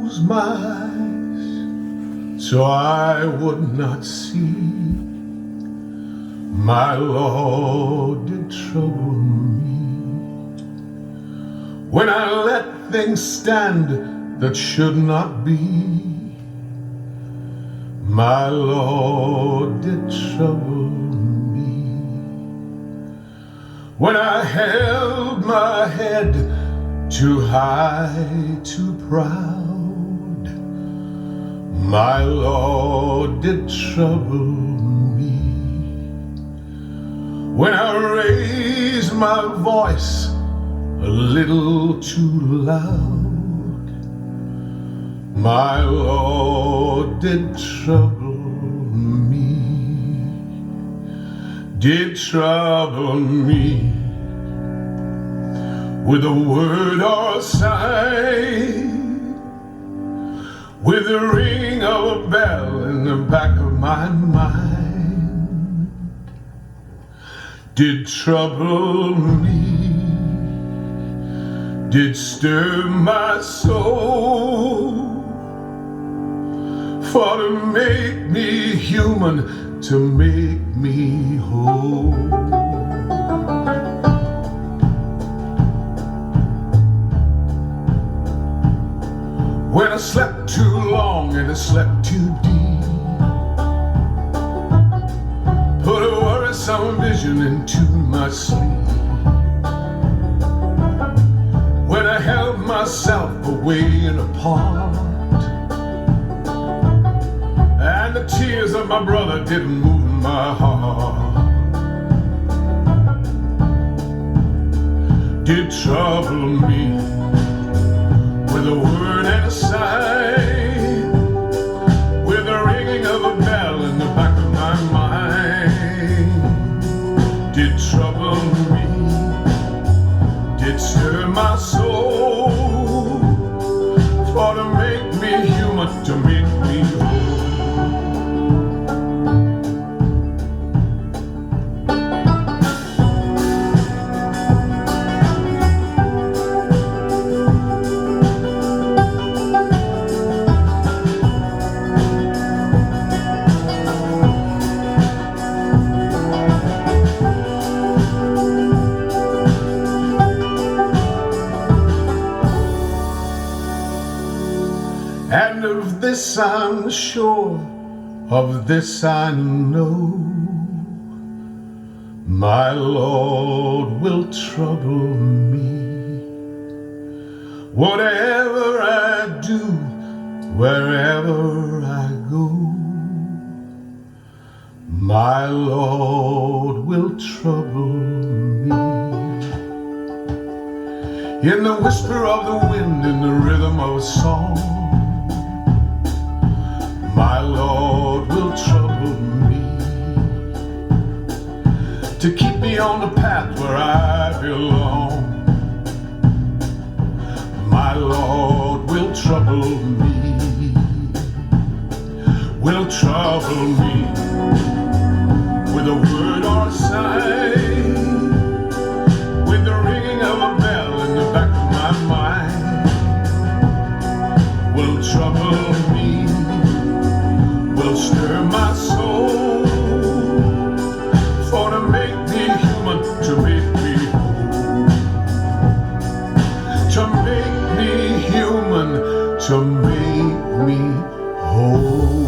closed my eyes so I would not see. My Lord did trouble me when I let things stand that should not be. My Lord did trouble me when I held my head too high, too proud. My Lord did trouble me when I raised my voice a little too loud. My Lord did trouble me, did trouble me with a word or sign, with the ring of a bell in the back of my mind. Did trouble me, did stir my soul, for to make me human, to make me whole. When I slept too long and I slept too deep, put a worrisome vision into my sleep. When I held myself away and apart, and the tears of my brother didn't move my heart. Did trouble me with a word and a sign, with the ringing of a bell in the back of my mind. Did trouble me, did stir my soul, for to make me human, to make me whole. And of this I'm sure, of this I know, my Lord will trouble me. Whatever I do, wherever I go, my Lord will trouble me. In the whisper of the wind, in the rhythm of a song, my Lord will trouble me, to keep me on the path where I belong. My Lord will trouble me, will trouble me with a word or a sign, with the ringing of a bell in the back of my mind. Will trouble me, will stir my soul, for to make me human, to make me whole. To make me human, to make me whole.